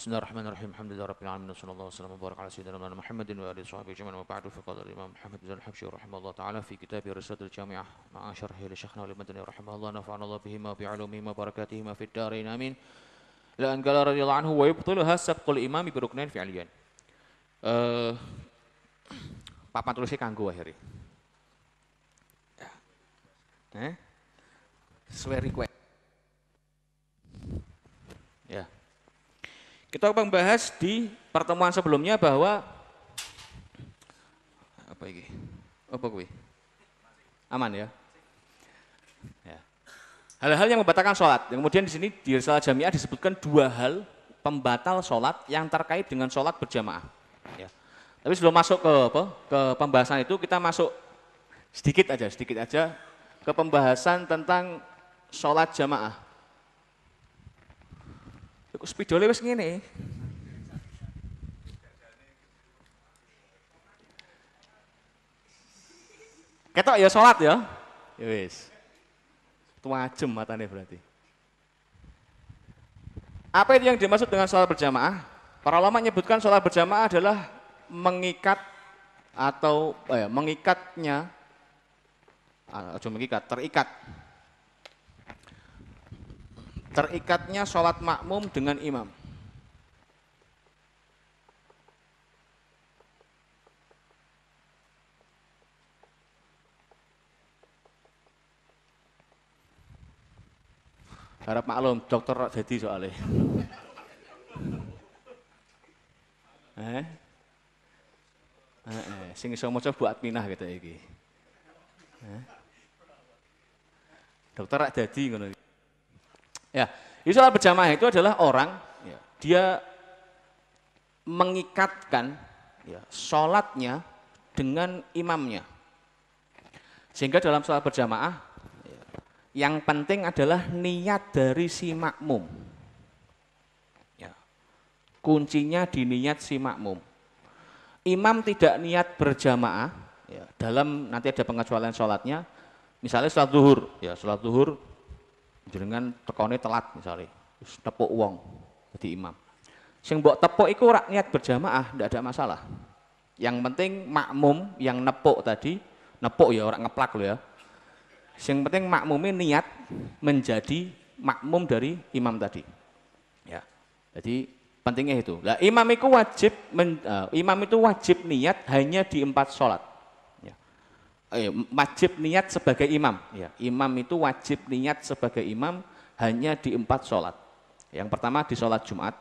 Bismillahirrahmanirrahim. Alhamdulillahirabbil alamin wassallallahu wasallam wa baraka ala sayyidina Muhammadin wa alihi washabihi ajma'in wa ba'du fa qala al-imam Muhammad bin al-Habsyi rahimahullah ta'ala fi kitab Risalatul Jami'ah ma'a syarhi li Syekhna al-Madani rahimahullah nafa'ana Allah bihi ma bi'ulumihi ma barakatihi ma fid dharain amin. La an qala radhiyallahu anhu wa yubtiluha sabqul imam bi ruknain fi'liyan. Papan tulisnya kanggo akhirnya. Sesuai request. Ya. Kita membahas di pertemuan sebelumnya bahwa apa ini? Apa kuwi? Aman ya? Ya. Hal-hal yang membatalkan sholat. Kemudian di sini di Risalah Jami'ah disebutkan dua hal pembatal sholat yang terkait dengan sholat berjamaah. Ya. Tapi sebelum masuk ke pembahasan itu kita masuk sedikit aja ke pembahasan tentang sholat jamaah. Kok spidole wis ngene. Ketok ya sholat ya. Ya wis. Tuajem matane berarti. Apa itu yang dimaksud dengan sholat berjamaah? Para ulama menyebutkan sholat berjamaah adalah mengikat atau mengikatnya terikatnya sholat makmum dengan imam. Harap maklum, dokter jadi soalnya. Sing iso maca Bu Atminah gitu iki. Dokter rak dadi ngono. Ya, sholat berjamaah itu adalah orang ya, dia mengikatkan ya, sholatnya dengan imamnya. Sehingga dalam sholat berjamaah ya, yang penting adalah niat dari si makmum. Ya, kuncinya di niat si makmum. Imam tidak niat berjamaah, ya, dalam nanti ada pengecualian sholatnya. Misalnya sholat zuhur, ya sholat zuhur jenengan tekone telat misalnya, terus tepuk wong jadi imam. Sing mbok tepuk iku ora niat berjamaah, ndak ada masalah. Yang penting makmum yang nepuk tadi, nepuk ya orang ngeplak loh ya. Yang penting makmumnya niat menjadi makmum dari imam tadi. Ya. Jadi pentingnya itu. Lah imam itu wajib niat hanya di 4 sholat. Wajib niat sebagai imam. Ya, imam itu wajib niat sebagai imam hanya di 4 sholat. Yang pertama di sholat Jumat,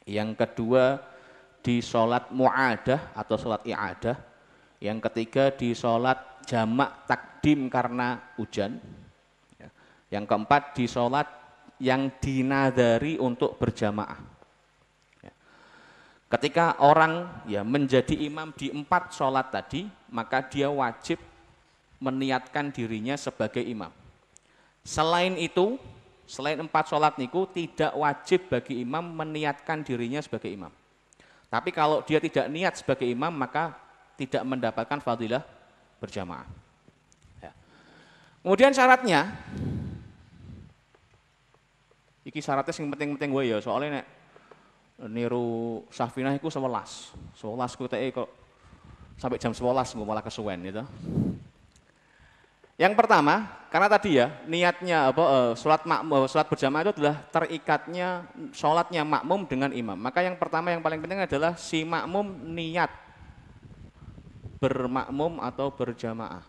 yang kedua di sholat mu'adah atau sholat i'adah, yang ketiga di sholat jamak takdim karena hujan, yang keempat di sholat yang dinadari untuk berjamaah. Ketika orang ya menjadi imam di 4 sholat tadi, maka dia wajib meniatkan dirinya sebagai imam. Selain itu, selain 4 sholat niku tidak wajib bagi imam meniatkan dirinya sebagai imam. Tapi kalau dia tidak niat sebagai imam, maka tidak mendapatkan fadilah berjamaah. Ya. Kemudian syaratnya, iki syaratnya yang penting-penting gue ya, soalnya nek niru Safinah itu 11 kutek kok sampai jam 11 malah kesuwen gitu. Yang pertama, karena tadi ya niatnya sholat berjamaah itu adalah terikatnya sholatnya makmum dengan imam. Maka yang pertama yang paling penting adalah si makmum niat bermakmum atau berjamaah.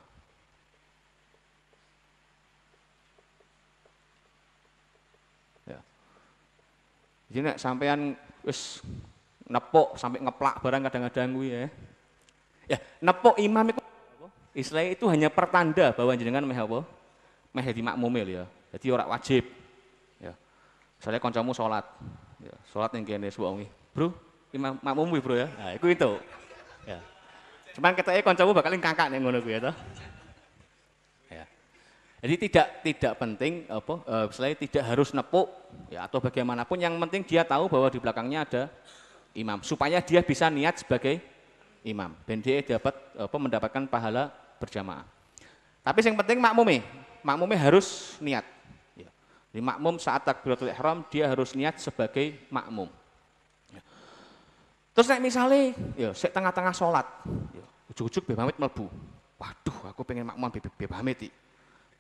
Ya. Jadi nek sampean wis nepuk sampai ngeplak barang kadang-kadang kuwi ya. Ya, nepuk imam itu istilahnya itu hanya pertanda bahwa jenengan meh apa? Meh di makmume lho ya. Jadi ora wajib. Ya. Misalnya kancamu salat. Ya, salat ning kene suwengi. Bro, imam makmum kuwi, Bro ya. Nah, iku itu. Ya. Cuman keteke kancamu bakal ngangkak ning ngono kuwi ya toh. Ya. Jadi tidak penting misalnya tidak harus nepuk ya atau bagaimanapun, yang penting dia tahu bahwa di belakangnya ada imam supaya dia bisa niat sebagai imam dan dia dapat mendapatkan pahala berjamaah. Tapi yang penting makmumnya harus niat. Ya. Jadi makmum saat takbiratul ihram dia harus niat sebagai makmum. Terus nek misale ya sik tengah-tengah salat, ya ujug-ujug Mbah Hamid mlebu. Waduh, aku pengen makmum Mbah Hamid iki.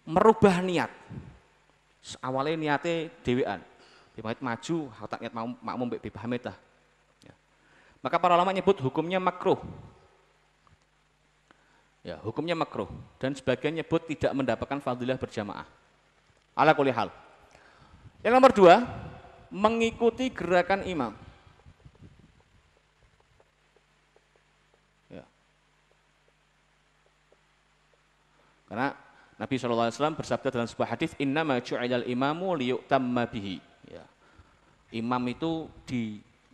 Merubah niat. Awalnya niatnya dhewean. Mbah Hamid maju, aku tak niat makmum Mbah Hamid lah. Ya. Maka para ulama nyebut hukumnya makruh. Ya, hukumnya makruh dan sebagian nyebut tidak mendapatkan fadilah berjamaah. Ala kulli hal. Yang nomor 2, mengikuti gerakan imam. Ya. Karena Nabi SAW bersabda dalam sebuah hadis, innama ju'ilal imamu liyu'tamma bihi. Ya. Imam itu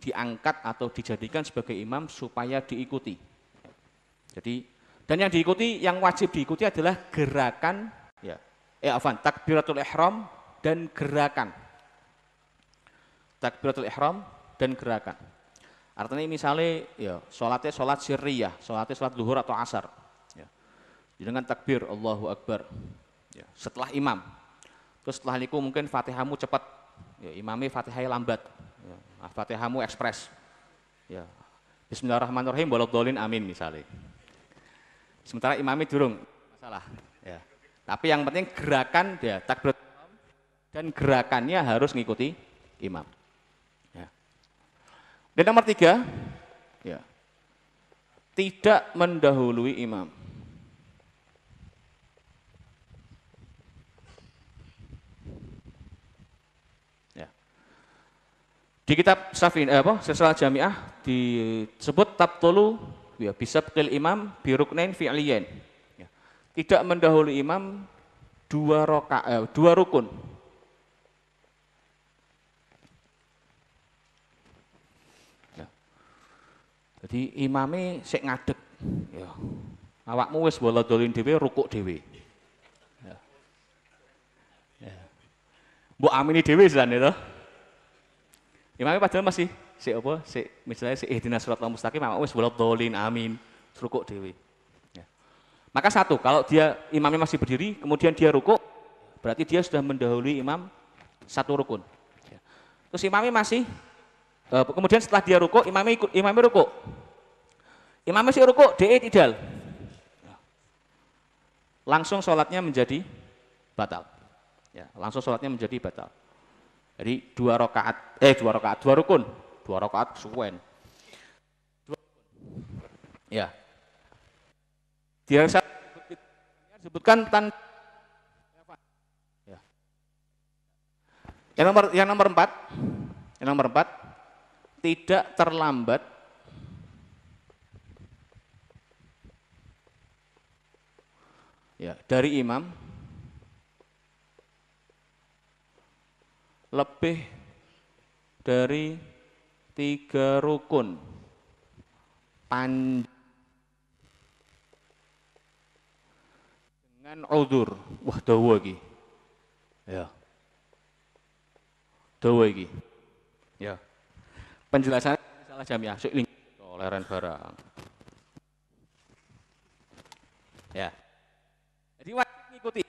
diangkat atau dijadikan sebagai imam supaya diikuti. Jadi, dan yang diikuti, yang wajib diikuti adalah gerakan, ya, takbiratul ihram dan gerakan. Takbiratul ihram dan gerakan. Artinya misalnya, ya, sholat sirriyah, sholat zuhur atau asar. Dengan takbir Allahu Akbar ya, setelah imam, terus setelah itu mungkin fatihahmu cepat ya, imamnya fatihahnya lambat ya, fatihahmu ekspres ya, bismillahirrahmanirrahim waladhdallin amin misalnya, sementara imamnya durung masalah ya. Tapi yang penting gerakan ya, takbir dan gerakannya harus ngikuti imam ya. Dan nomor 3 ya, tidak mendahului imam. Di kitab Silsilah Jamiah disebut tabtulu ya, bisabqil imam biruknain fi'liyain. Ya. Tidak mendahului imam 2 rukun. Ya. Jadi imamnya sik ngadeg. Ya. Awakmu wis waladhdallin dhewe rukuk dhewe. Ya. Ya. Mbok amini dhewe jane to. Imamnya padahal masih misalnya ihdinas siratal mustaqim, wis waladhdallin amin, rukuk dewe. Ya. Maka satu, kalau dia imamnya masih berdiri, kemudian dia rukuk, berarti dia sudah mendahului imam 1 rukun. Ya. Terus imamnya masih, kemudian setelah dia rukuk, imamnya rukuk. Imamnya masih rukuk, dia tidak. Ya. Langsung sholatnya menjadi batal. Ya, langsung sholatnya menjadi batal. Jadi 2 rukun, 2 rakaat suwen. Ya. Dia disebutkan ya. Yang nomor 4, tidak terlambat ya, dari imam lebih dari 3 rukun dengan uzur. Wah, dawa iki. Ya. Dawa iki. Ya. Penjelasan salah jamiah, sik leren barang. Ya. Jadi wajib mengikuti.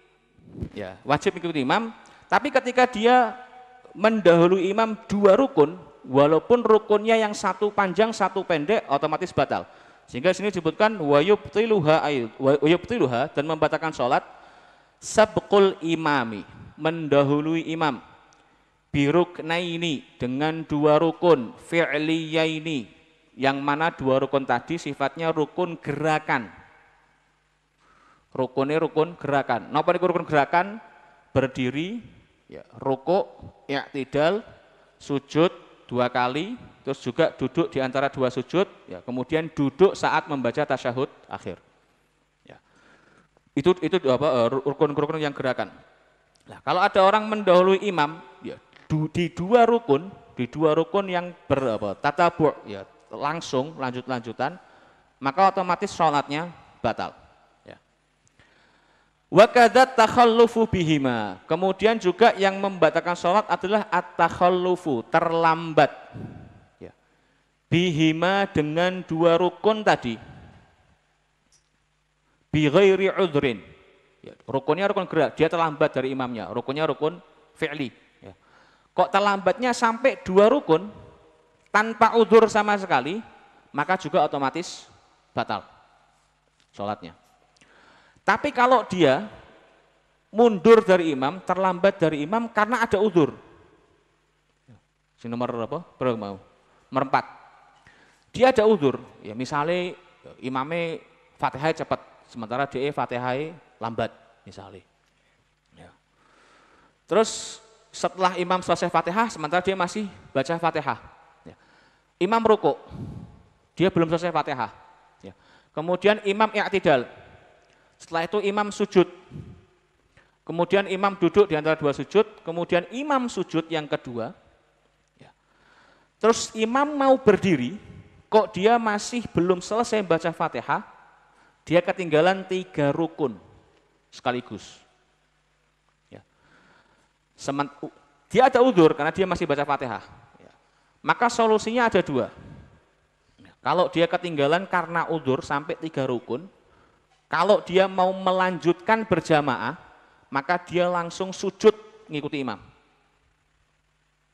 Ya, wajib mengikuti imam, tapi ketika dia mendahului imam 2 rukun, walaupun rukunnya yang 1 panjang 1 pendek, otomatis batal. Sehingga sini disebutkan wayubtiluha dan membatalkan sholat sabqul imami, mendahului imam biruknaini dengan 2 rukun fi'liyaini, yang mana 2 rukun tadi sifatnya rukun gerakan. Rukunnya rukun gerakan. Napa niku rukun gerakan? Berdiri, ya, rukuk, i'tidal, sujud 2 kali, terus juga duduk di antara 2 sujud, ya, kemudian duduk saat membaca tasyahud akhir. Ya. Itu rukun-rukun yang gerakan. Nah, kalau ada orang mendahului imam, ya, di 2 rukun yang tatabu', ya, langsung lanjutan, maka otomatis sholatnya batal. Wa kadzat takhallufu bihima. Kemudian juga yang membatalkan sholat adalah at-takhallufu, terlambat. Ya. Bihima dengan 2 rukun tadi. Bi ghairi udhrin. Ya, rukunnya rukun gerak, dia terlambat dari imamnya. Rukunnya rukun fi'li. Ya. Kok terlambatnya sampai 2 rukun tanpa udhur sama sekali, maka juga otomatis batal sholatnya. Tapi kalau dia mundur dari imam, terlambat dari imam karena ada udzur. Nomor apa? Berapa mau? Nomor 4. Dia ada udzur, ya misalnya imamnya Fatihah cepat, sementara dia Fatihah lambat misalnya. Ya. Terus setelah imam selesai Fatihah, sementara dia masih baca Fatihah. Ya. Imam rukuk, dia belum selesai Fatihah. Ya. Kemudian imam i'tidal, setelah itu imam sujud. Kemudian imam duduk di antara dua sujud, kemudian imam sujud yang kedua. Terus imam mau berdiri, kok dia masih belum selesai baca Fatihah, dia ketinggalan 3 rukun sekaligus. Ya. Dia ada udzur karena dia masih baca Fatihah. Ya. Maka solusinya ada 2. Ya. Kalau dia ketinggalan karena udzur sampai 3 rukun, kalau dia mau melanjutkan berjamaah, maka dia langsung sujud ngikuti imam.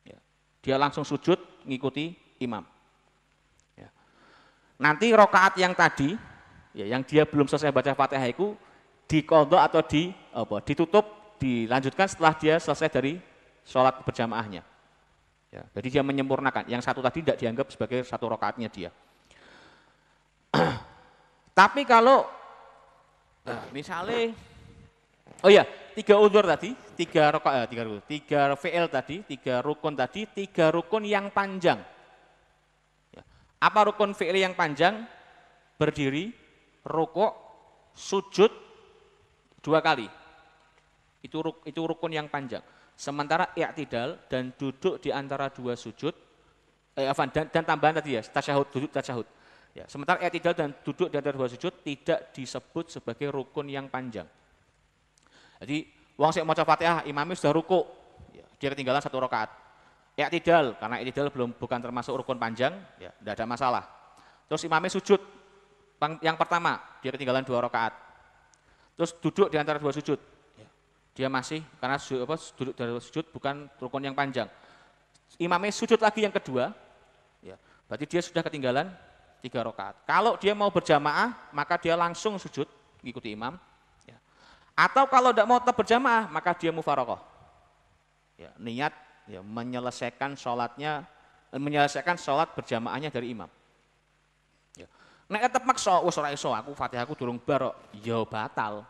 Ya. Dia langsung sujud ngikuti imam. Ya. Nanti rokaat yang tadi, ya, yang dia belum selesai baca Fatihah itu diqadha atau ditutup, dilanjutkan setelah dia selesai dari sholat berjamaahnya. Ya, jadi dia menyempurnakan. Yang satu tadi tidak dianggap sebagai satu rokaatnya dia. Tapi kalau misalnya, oh ya, 3 udzur tadi, 3 rokaat, 3 fi'il tadi, 3 rukun tadi, 3 rukun yang panjang. Ya. Apa rukun fi'il yang panjang? Berdiri, rukuk, sujud 2 kali. Itu rukun yang panjang. Sementara i'tidal dan duduk di antara 2 sujud, dan tambahan tadi ya, tasyahud, duduk tasyahud. Ya. Sementara i'tidal dan duduk di antara 2 sujud tidak disebut sebagai rukun yang panjang. Jadi, wong sik maca Fatihah, imamnya sudah ruku, ya, dia ketinggalan 1 rakaat. I'tidal, karena i'tidal bukan termasuk rukun panjang, ya, tidak ada masalah. Terus imamnya sujud, yang pertama, dia ketinggalan 2 rakaat. Terus duduk di antara 2 sujud, ya, dia masih, karena duduk dari sujud bukan rukun yang panjang. Imamnya sujud lagi yang kedua, ya, berarti dia sudah ketinggalan 3 rakaat. Kalau dia mau berjamaah, maka dia langsung sujud, mengikuti imam. Atau kalau tidak mau tetap berjamaah, maka dia mufaraqah. Ya, niat ya, menyelesaikan sholat berjamaahnya dari imam. Ya. Nek tetap maksa, wis ora iso, aku Fatihahku durung bar, ya batal.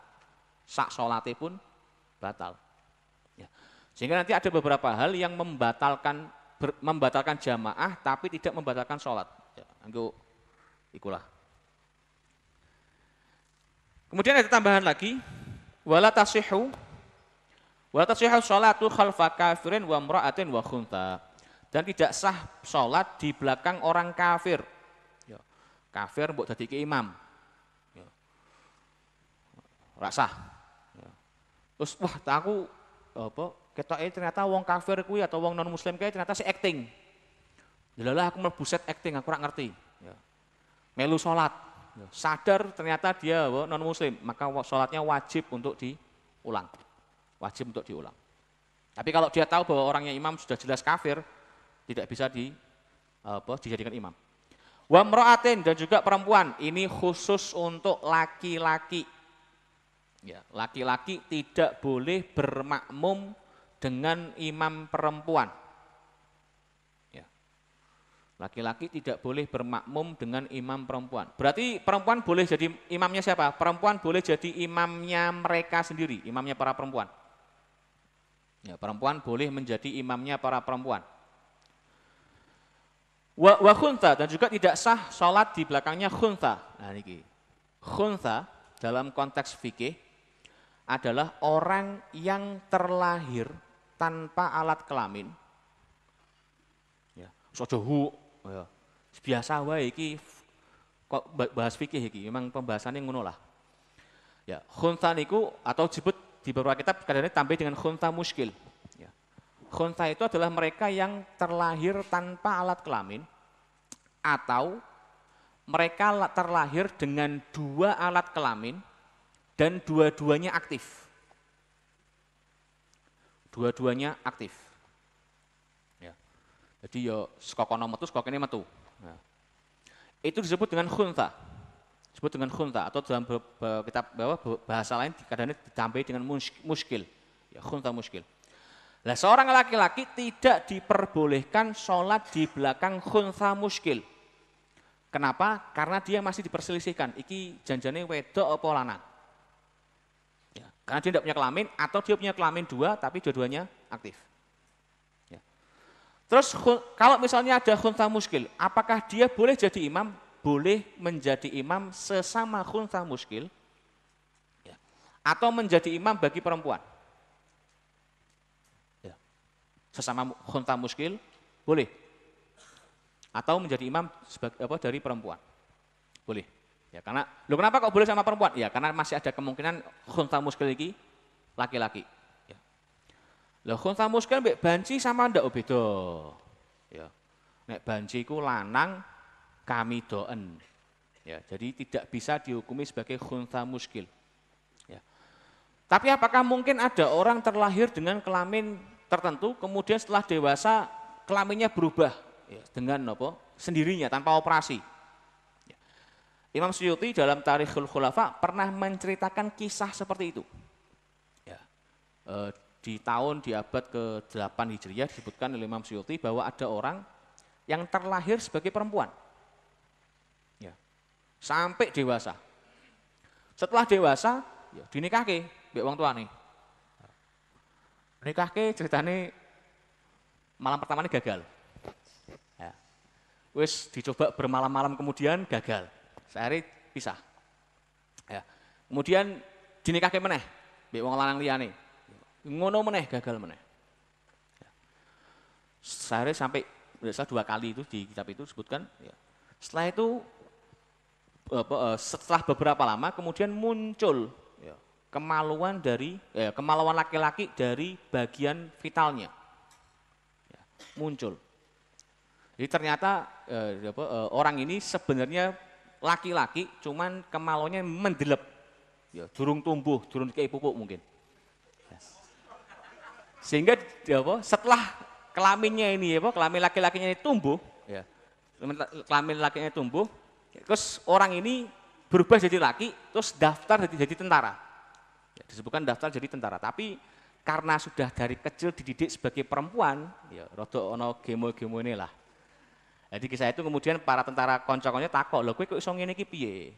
Sak salate pun batal. Ya. Sehingga nanti ada beberapa hal yang membatalkan jamaah tapi tidak membatalkan sholat. Ya, ikulah. Kemudian ada tambahan lagi. Wala tasihhu sholatu khalfa kafirin wa imra'atin wa khuntha. Dan tidak sah sholat di belakang orang kafir. Ya. Kafir mbok dadike imam. Ya. Ora sah. Ya. Terus wah aku ketoke ternyata wong kafir kuwi atau wong non muslim kuwi ternyata si acting. Delalah aku mlebu set acting, aku ora ngerti. Ya. Melu sholat. Sadar ternyata dia non muslim, maka sholatnya wajib untuk diulang. Wajib untuk diulang. Tapi kalau dia tahu bahwa orangnya imam sudah jelas kafir, tidak bisa dijadikan imam. Wa imra'atin, dan juga perempuan, ini khusus untuk laki-laki. Ya, laki-laki tidak boleh bermakmum dengan imam perempuan. Laki-laki tidak boleh bermakmum dengan imam perempuan. Berarti perempuan boleh jadi imamnya siapa? Perempuan boleh jadi imamnya mereka sendiri, imamnya para perempuan. Ya, perempuan boleh menjadi imamnya para perempuan. Wa khuntha, dan juga tidak sah sholat di belakangnya khuntha. Nah ini. Khuntha dalam konteks fikih adalah orang yang terlahir tanpa alat kelamin. Ya, ya. Biasa wae iki kok bahas fikih iki, memang pembahasannya ngono lah. Ya, khuntha niku atau disebut di beberapa kitab kadang-kadang tambah dengan khuntha muskil. Ya. Khuntha itu adalah mereka yang terlahir tanpa alat kelamin atau mereka terlahir dengan 2 alat kelamin dan dua-duanya aktif. Dua-duanya aktif. Ya. Jadi yo saka kono metu, saka kene metu. Nah. itu disebut dengan khuntha. Disebut dengan khuntha atau dalam kitab bahasa lain kadang-kadang ditambahi dengan muskil. Ya, khuntha muskil. Nah, seorang laki-laki tidak diperbolehkan sholat di belakang khuntha muskil. Kenapa? Karena dia masih diperselisihkan. Iki janjane wedok apa lanang. Ya, karena dia tidak punya kelamin atau dia punya kelamin dua tapi dua-duanya aktif. Ya. Terus kalau misalnya ada khuntha muskil, apakah dia boleh jadi imam? Boleh menjadi imam sesama khuntha muskil, ya, atau menjadi imam bagi perempuan. Ya. Sesama khuntha muskil boleh, atau menjadi imam dari perempuan boleh. Ya, karena kenapa kok boleh sama perempuan? Ya karena masih ada kemungkinan khuntha muskil ini laki-laki. Ya. Lah khuntha muskil mbek banci sama ndak beda. Ya. Nek banci ku lanang kami doen, ya, jadi tidak bisa dihukumi sebagai khuntha muskil. Ya. Tapi apakah mungkin ada orang terlahir dengan kelamin tertentu, kemudian setelah dewasa kelaminnya berubah, ya, dengan apa? Sendirinya tanpa operasi? Ya. Imam Suyuti dalam Tarikhul Khulafa pernah menceritakan kisah seperti itu. Ya. Di abad ke-8 Hijriah disebutkan oleh Imam Suyuti bahwa ada orang yang terlahir sebagai perempuan. Sampai dewasa. Setelah dewasa, ya dinikahke mbek wong tuane. Nikahke ceritane malam pertamanya gagal. Ya. Wis dicoba bermalam-malam kemudian gagal. Sehari pisah. Ya. Kemudian dinikahke meneh mbek wong lanang liyane. Ngono meneh gagal meneh. Ya. Sehari sampai dua kali itu di kitab itu disebutkan. Ya. Setelah itu setelah beberapa lama kemudian muncul, ya, kemaluan laki-laki dari bagian vitalnya, ya, muncul. Jadi ternyata orang ini sebenarnya laki-laki, cuman kemaluannya mendelep, ya, durung tumbuh, durung kayak pupuk mungkin. Ya. Sehingga setelah kelaminnya ini, kelamin laki-lakinya ini tumbuh, ya, kelamin lakinya tumbuh. Terus orang ini berubah jadi laki, terus daftar jadi tentara. Ya, disebutkan daftar jadi tentara. Tapi karena sudah dari kecil dididik sebagai perempuan, ya rada ono gemo-gemo ini lah. Jadi kisah itu kemudian para tentara konco-konco takok, lho kowe kok iso ngene iki piye?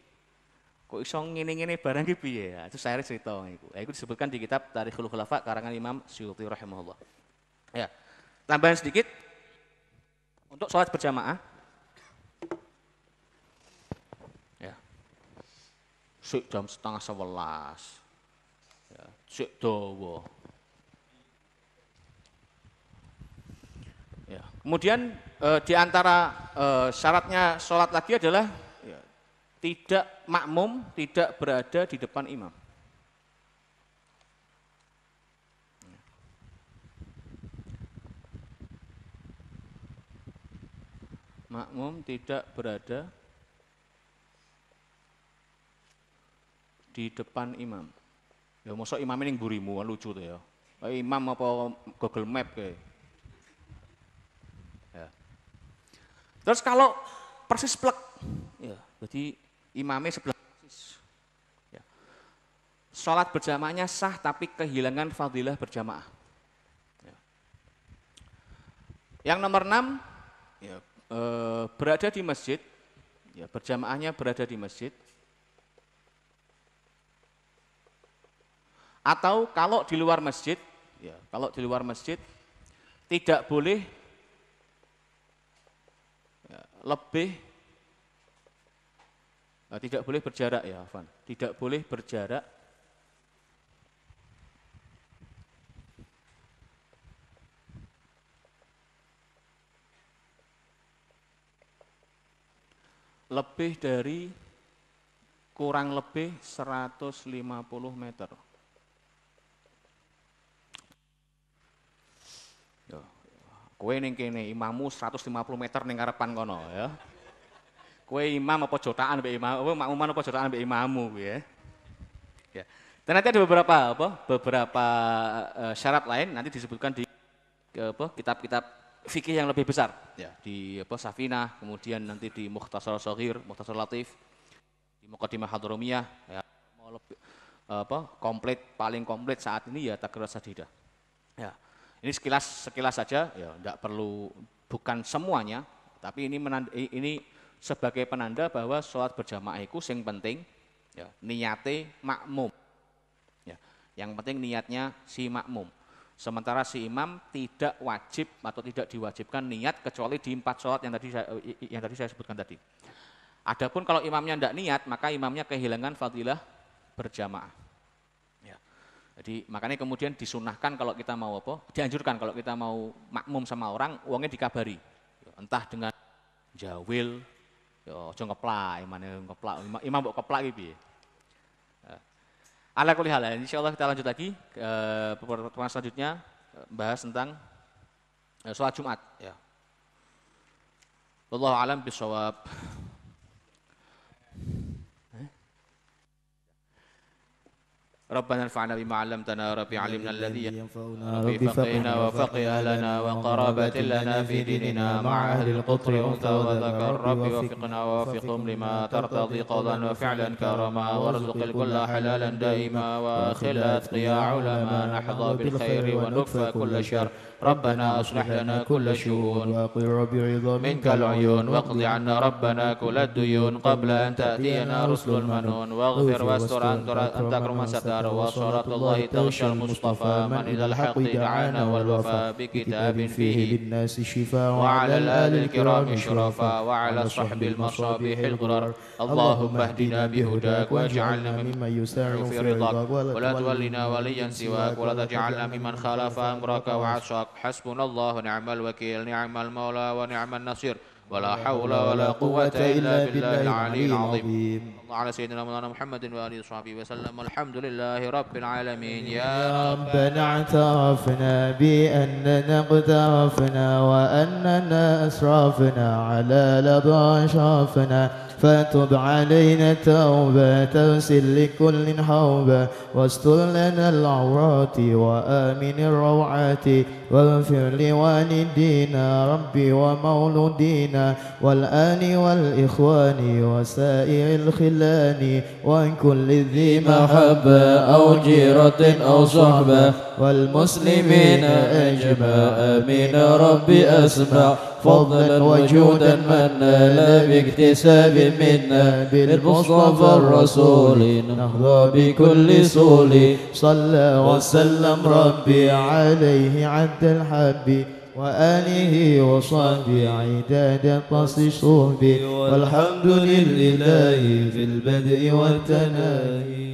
Kok iso ngene-ngene barang iki piye? Itu saya cerita iku. Itu disebutkan di kitab Tarikhul Khulafa karangan Imam Suyuti rahimahullah. Ya. Tambahan sedikit untuk sholat berjamaah. Sik jam 10:30, ya, sik dawa. Ya. Kemudian di antara syaratnya sholat lagi adalah, ya, tidak makmum, tidak berada di depan imam. Makmum tidak berada di depan imam. Ya mosok imamnya ning mburimu, lucu tuh ya. Imam apa Google Map kayak. Ya. Terus kalau persis plek, ya, jadi imamnya sebelah persis. Ya. Sholat berjamaahnya sah tapi kehilangan fadilah berjamaah. Ya. Yang nomor 6, ya, berada di masjid, ya, berjamaahnya berada di masjid. Atau kalau di luar masjid, ya, kalau di luar masjid tidak boleh, ya, tidak boleh berjarak, ya, Afan. Tidak boleh berjarak lebih dari kurang lebih 150 meter. Kowe ning kene imammu 150 meter ning ngarepan kono, ya. Kowe imam apa jotaan mbek imam, apa makmuman apa jotaan mbek imammu kuwi, ya. Ya. Dan nanti ada beberapa syarat lain nanti disebutkan di kitab-kitab fikih yang lebih besar ya, di Safinah, kemudian nanti di Mukhtasar Shaghir, Mukhtasar Latif, di Muqaddimah Hadramiyah ya, mau lebih komplit, paling komplit saat ini ya Taqriratus Sadidah. Ya. Ini sekilas saja ya, enggak perlu, bukan semuanya, tapi ini sebagai penanda bahwa sholat berjamaah itu yang penting ya, niate makmum. Ya, yang penting niatnya si makmum. Sementara si imam tidak wajib atau tidak diwajibkan niat kecuali di 4 sholat yang tadi saya sebutkan tadi. Adapun kalau imamnya tidak niat, maka imamnya kehilangan fadilah berjamaah. Ya. Jadi makanya kemudian disunahkan kalau kita mau dianjurkan kalau kita mau makmum sama orang, uangnya dikabari. Entah dengan jawil, ojo ngeplak, imam mbok keplak iki piye. Ala kulli hal, insyaallah kita lanjut lagi ke pertemuan selanjutnya, bahas tentang sholat Jumat ya. Wallahu a'lam bishawab. ربنا انفعنا بما علمتنا ربي علمنا الذي ينفعنا ربي فقهنا وفقه أهلنا وقرابة لنا في ديننا مع أهل القطر أنثى وذكر ربي وفقنا ووفقهم لما ترتضي قولا وفعلا كرما وارزق الكل حلالا دائما وأخل أتقيا علما نحظى بالخير ونكفى كل شر ربنا أصلح لنا كل شؤون منك العيون واقض عنا ربنا كل الديون قبل أن تأتينا رسل المنون واغفر واستر أن تكرم ستار وصلاة الله تغشى المصطفى من إلى الحق دعانا والوفاء بكتاب فيه للناس شفاء وعلى الآل الكرام شرفاء وعلى الصحب المصابيح الغرر اللهم اهدنا بهداك واجعلنا ممن يسارع في رضاك ولا تولنا وليا سواك ولا تجعلنا ممن خالف أمرك وعصاك حسبنا الله ونعم الوكيل نعم المولى ونعم النصير ولا حول ولا قوة إلا بالله العلي العظيم اللهم على سيدنا مولانا محمد وآله وصحبه وسلم الحمد لله رب العالمين يا ربنا اعترفنا بأننا اقترفنا وأننا أسرفنا على لظى أشرفنا فتب علينا توبة تغسل لكل حوبة واستر لنا العورات وآمن الروعات واغفر لوالدينا ربي ومولودينا والآل والإخوان وسائر الخلان وعن كل ذي محبة أو جيرة أو صحبة والمسلمين أجمع آمين ربي أسمع فضلا وجودا منا لا باكتساب منا بالمصطفى الرسول نهضى بكل سول صلى وسلم ربي عليه عد الحب وآله وصحبه عداد قص صحبه والحمد لله في البدء والتناهي.